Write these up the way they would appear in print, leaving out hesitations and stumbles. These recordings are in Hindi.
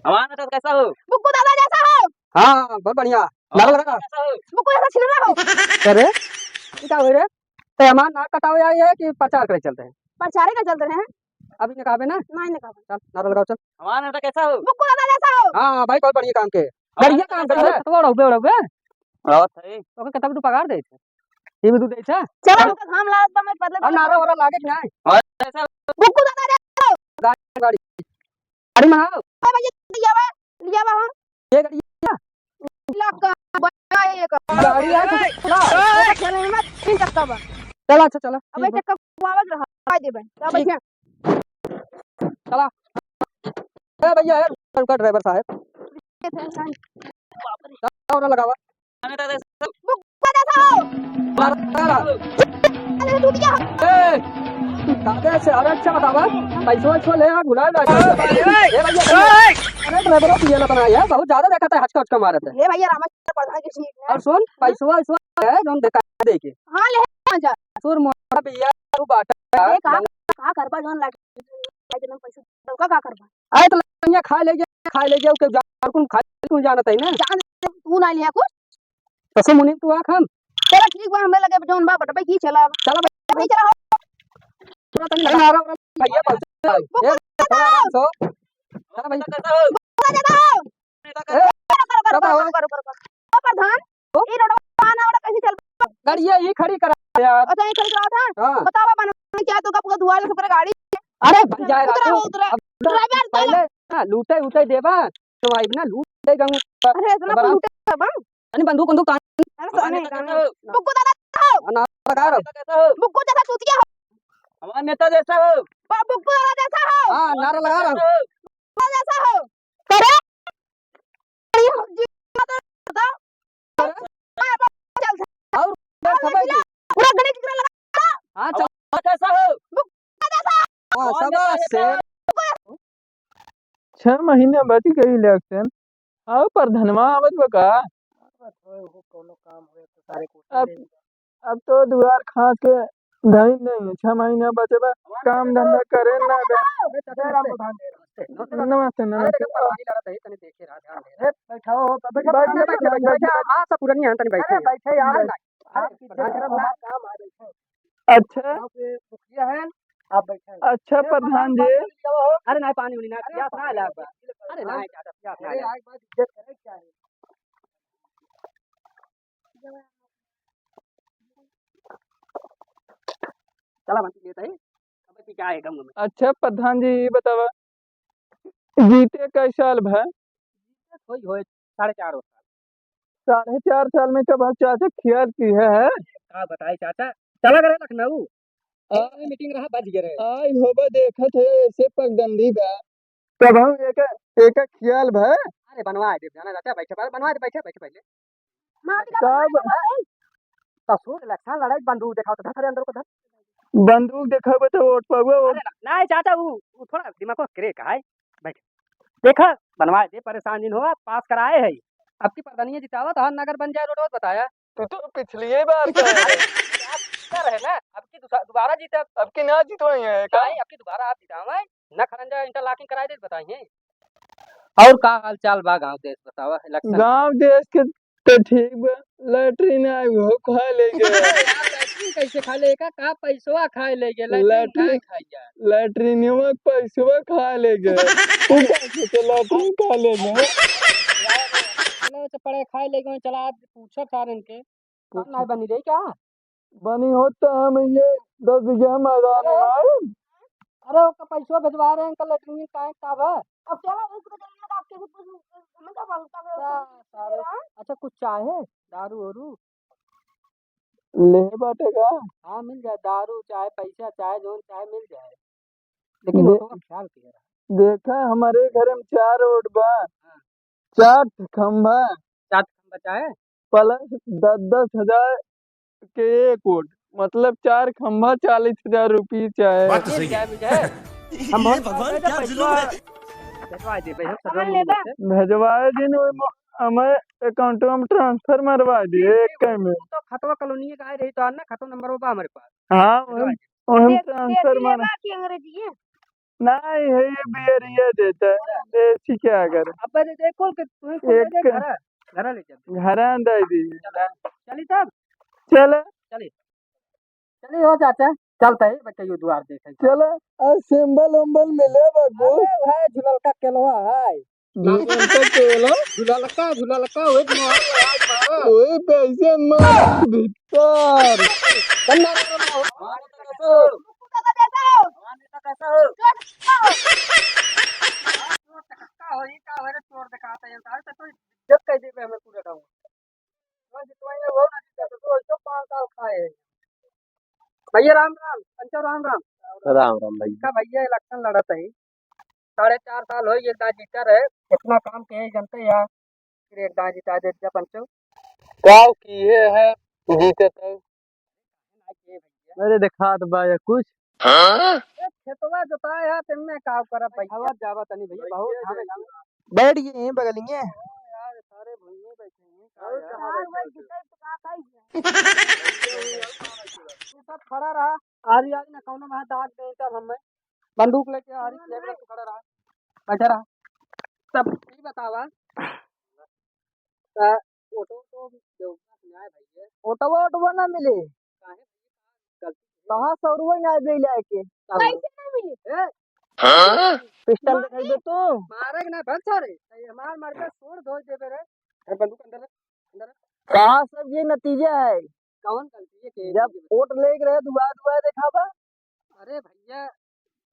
हमारा तो कैसा हो? बुक्कू दादा जैसा हो। हाँ बहुत बढ़िया। नारा लगा कैसा हो? बुक्कू जैसा छिलना हो। अरे ये क्या हो रे? तो हमारा नाक कटाओ है कि प्रचार करे चलते हैं? प्रचारे का चलते हैं। अभी ने कहा ना। नहीं ने कहा। चल नारा लगाओ चल। हमारा तो कैसा हो? बुक्कू दादा जैसा हो। हाँ भाई बहुत बढ़िया काम के। बढ़िया काम कैसा कर तो बड़ो और सही तो कितना तू पगार दे छे? ये भी तू दे छे? चलो हम लात बा मैं बदले अब नारा वाला लागे कि नहीं? और कैसा बुक्कू दादा जैसा हो। गाड़ी गाड़ी में आओ। ए भैया लिया बा हम ये गाड़ी लग बना ये का गाड़ी है तो चला चले में 3 चक्का बा। चला अच्छा चला अब चक्का आवाज रहा आ दे बन क्या बैठे चला। ए भैया रुका ड्राइवर साहब नारा लगावा। हमारा तो कैसा बुक्कू जैसा हो। नारा अरे टूट गया। ए दादा से अरे अच्छा बतावा पैसा ले आ भुला ना। ए भैया अरे ड्राइवर पिए ला बनाया बहुत ज्यादा देखा था हचका हचका मारत है। ले भैया रामा प्रधान की सीट है। और सुन पैसा है जोन देखा दे के हां ले जा सुर मोटा पिया तू बाटा ए का करबा जोन लाग एकदम पैसा का करबा आए तो लंगिया खा ले के जार कौन खा तू जानत है ना जान तू ना लिया कुछ कसम मुनि तू आख हम चलो ठीक बा हमें लगे जोन बा बटबे की चला चला भाई चला पूरा तनी नारा भैया पहुंच ए आराम से चला भैया कैसा हो? करो प्रधान ई रोड आना वाला कैसे चल गाड़ी ये खड़ी करा यार। अच्छा ये चल रहा था हां बतावा बना क्या तो का पूरा धुआ ले पूरा गाड़ी अरे बन जाए रातों ड्राइवर पहले ना लूटे उटे देबा तो आई ना लूट दे गंगू अरे इतना लूटे सब अरे बंदूक अरे हमारा सुने तो कैसा हो? बुक्कू दादा ना लगा रहा कैसा हो? बुक्कू जैसा चूतिया हमारा नेता जैसा हो? हो बुक्कू दादा जैसा हो हां नारा लगा रहा हूं जैसा हो करे जी मत बताओ और सब है पूरा गले की तरह लगा हां चल हमारा कैसा हो? हां शाबाश से 6 महीने बच गई इलेक्शन और प्रधनवा आवत बका अब तो दुआर खा के धई नहीं 6 महीने बचे बा काम धंधा करे ना बे। नमस्ते नमस्ते बैठाओ हां सब पुरानी है तनी बैठे बैठे यार अच्छा मुखिया है आप बैठे अच्छा प्रधान जी अरे नहीं पानी उनी ना प्यास ना आला अरे नहीं ज्यादा प्यास ना आला एक बात इज्जत करे क्या है चला बंटी लेता है अब की क्या है कम में। अच्छा प्रधान जी ये बतावा जीते कई साल भा कोई होए 4.5 4.5 साल में कब चाचा ख्याल की है का बताए चाचा चला करे लखनऊ मीटिंग रहा बज गए आई होबा देखत है ऐसे पगडंडी बा तब हम एक ख्याल भा अरे बनवा दे जाना चाचा बैठे बनवा दे बैठे पहले कब ससुर इलेक्शन लड़ाई बंदूक दिखाओ तो धर अंदर को धर बंदूक देखा तो वोट पावा नहीं चाचा वो थोड़ा दिमाग को क्रेक है बैठ देखा बनवा दे परेशान दिन हुआ पास कराए है अब की प्रधानिया जितावा तो नगर बन जाए रोड बताया तू तो पिछली बार है ना अब की दोबारा जीता अब की ना जितवाई है का अब की दोबारा आप जितावे न खरंजा इंटरलॉकिंग कराए दे बताइए और का हाल चाल बा गांव देश बतावा इलेक्शन गांव देश के तो ठीक बा लैट्रिन आई हो खा ले लैट्रिन कैसे खा लेगा का पैसवा खा लेगे लैट्रिन खाई जा लैट्रिनवा पैसवा खा ले तू कैसे तो लैट्रिन खा ले चलो तो पड़े खाए लेगे चला पूछो सारन के काम नहीं बनी रही क्या बनी होता हम ये 10 बीघा मैदान है अरे उसका पैसा भिजवा रहे हैं अंकल लैट्रिन का कब है अब चलो उसको चलने का आपके हमें क्या बोलता अच्छा कुछ चाय है दारू वारू ले बाटेगा हाँ मिल जाए दारू चाय पैसा चाय जोन चाय मिल जाए लेकिन वो ख्याल किया देखा हमारे घर में 4 रोड बा 4 खंभा चाय प्लस 10 हजार के एक वोट मतलब 4 खंभा 40,000 रुपये चाहे बात तो सही है। हम ये भगवान क्या जुल्म है। भिजवा दे भाई हम भेजवाए दिन हमें अकाउंट में ट्रांसफर मरवा दिए एक में तो खतवा कॉलोनी का रही तो ना खतवा नंबर वो बा हमारे पास हाँ हम ट्रांसफर मर अंग्रेजी है नहीं है ये बियरिया देता है देसी क्या कर अब देखो कि तू खोल दे एक- घर घर ले चल घर दे दी चली तब चल चली हो चाचा चलते है बच्चे यो द्वार देखे चल सिंबल उम्बल मिले बाबू अरे है झूलल का केलवा है उनका केला झूला लका ओए मारो ओए पैसे मार भीतर गन्ना रो हमारा नेता कैसा हो हमारा नेता कैसा हो का हो ये का है चोर दिखाता है तार तो जब कह दे हमें पूरा गाँव मैं जितवाए वो ना जीता तो जो 5 साल खाए भैया राम राम पंचो राम राम राम राम भाई का भैया इलेक्शन लड़त है 4.5 साल हो ये दा जीता रहे कितना काम के जनते यार फिर एक दा जीता दे दिया पंचो काव किए है जीते तक मेरे दिखा तो बाया कुछ खेतवा जोताया है तिनने काम करा भैया जावा तनी भैया बहुत धावे बैठ गए हैं बगल में यार सारे भैया बैठे हैं यार भाई जितना तो का तू सब खड़ा रहा आरी आरी ना कौनो में दाग दे तब हमें बंदूक लेके आरी लेके तू खड़ा रहा बैठा रहा सब नहीं बतावा ऑटो तो न्याय भैया ओटवा ना मिले काहे गलती कहाँ 100 रुपये ना दे लेके पैसे नहीं मिले पिस्टल दिखाई दे तू मारे ना भग सारे हमार मार के छोड़ दो दे रे बंदूक अंदर अंदर कहाँ सब ये नतीजा है कौन गलती है के जब वोट ले रहे दुआ दुआ दिखावा अरे भैया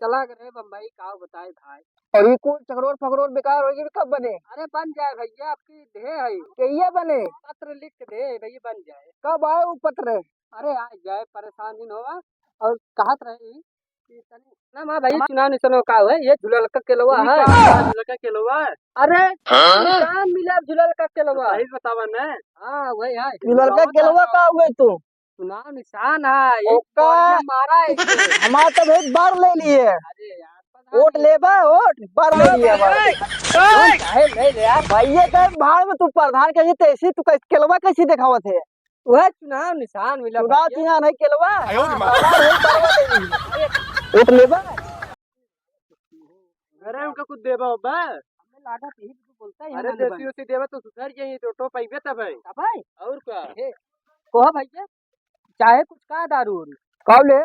चला गए बम्बई का बताए भाई अभी कोई चकरोर फकरोर बेकार होगी कब बने अरे बन जाए भैया आपकी दे है कहिए बने पत्र लिख के दे भैया बन जाए कब आए वो पत्र अरे आ जाए परेशान नहीं होगा और कहत रही कि ना माँ भाई चुनाव निशान का है ये झूलल का केलवा है झूलल का केलवा है अरे काम मिला झूलल का केलवा सही बतावा ना हाँ वही है लड़का केलवा का हुए तू चुनाव निशान है ये ओका। बढ़िया मारा है इसे। हमारा तो बहुत बार ले लिए अरे यार पता वोट ले वोट बार ले लिए काहे ले ले यार भैया का भाड़ में तू प्रधान कैसे तैसी तू कैसे केलवा कैसे दिखावत है वह चुनाव निशान मिला चुनाव भैया। चिन्ह नहीं केलवा वोट लेबा अरे उनका कुछ देबा बा हमें लागा यही तू बोलता है अरे देसी उसी देबा तो सुधर जाई तो टो पैबे तब है भाई और का कोहा भैया चाहे कुछ का दारू कब ले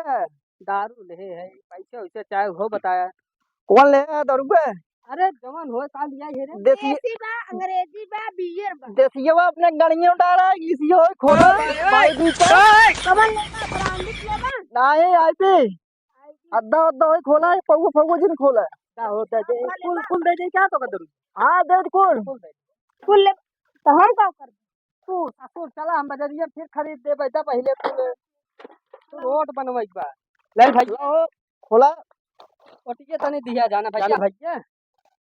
दारू ले है पैसे वैसे चाहे हो बताया कौन ले 10 रुपए अरे जवान हो का लिया है रे देसी देसी बा अंग्रेजी बा बियर बा देसिया अपने गड़ियों डाला इसी हो खोला भाई दूसरा कमल लेगा ब्रांडिक लेगा नहीं आईपी अद्दा अद्दा हो खोला पगो पगो जिन खोला क्या होता है फुल फुल दे दे क्या तो कदर हां दे कौन फुल दे फुल ले तो हम का कर तू ससुर चला हम बजरिया फिर खरीद दे बैठा पहले तू रोड बनवाई बा ले भैया खोला ओटिके तनी दिया जाना भैया भैया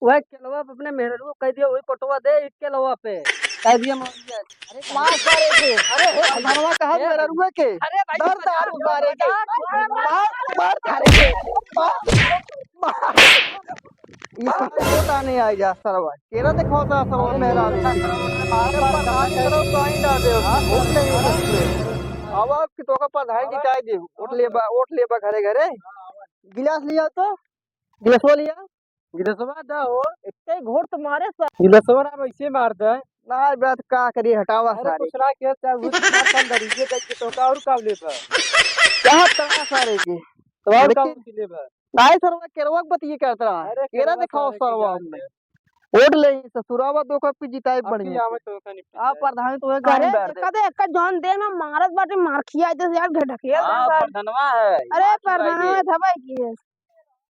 वह केलवा अपने मेहररू कह दिया वही पटवा दे एक केलवा पे कह दिया मौलिया अरे लाश मारे के अरे धनवा कहा मेरा रुए के अरे भाई दर दारू मारे के मार थारे के ये पता नहीं आई जा सरवा केरा देखो ता सरवा मेरा मारे प्रधान करो तो आई डाल दे वोट ले अब कि तो का प्रधान जिताई दे वोट लेबा घरे घरे गिलास लिया तो गिलासवा लिया गिरसवा दा हो इतने घोट तुम्हारे साथ गिरसवा अब ऐसे मार दे ना बात का करी हटावा अरे सारे कुछ ना के चाहे वो कम दरिए देख के तो का और काम ले बा क्या तरह सारे की तो और काम ले बा नाई सरवा केरवा बतिए करत रहा अरे केरा दिखाओ सरवा हमने वोट ले ससुरावा दो कप की जिताई बढ़िया आवे तो कनी आप प्रधान तो अरे गाड़ी बैठ दे कदे एक जॉन देना मारत बाटे मार खिया दे यार ढकेल हाँ दे प्रधनवा है अरे प्रधान में था भाई की है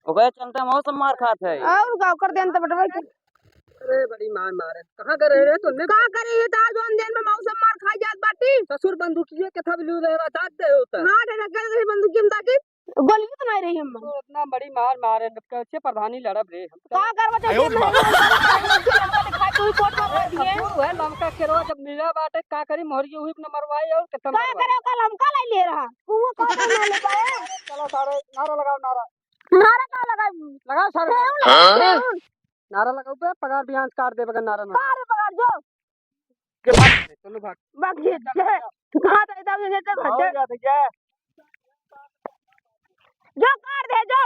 ओकरे चलते मौसम मार खात है और गाँव कर देन तो बटवा की अरे बड़ी मार मारे कहां करे रे तूने का करे ये ता जॉन देन में मौसम मार खा जात बाटी ससुर बंदूकिए के था बिलू रहा दाद दे होता हां ढकेल दे बंदूक किम ताकि गोली तो नहीं रही हम तो इतना बड़ी मार मारे कैसे प्रधानी लड़ब रे हम का करवा चाहते दिखा तू कोट में कर दिए वह लमका केरवा जब मिला बाटे का करी मोहरी हुई अपने मरवाई और कितना का करे कल हम का ले रहा तू का ना ले पाए चलो सारे नारा लगाओ नारा नारा का लगा लगाओ सारे हां नारा लगाओ पे पगार बिहान काट दे बगन नारा ना कार पकड़ जो के भाग चलो भाग बाकी है कहां था इधर से आओ जा भैया जो कार दे जो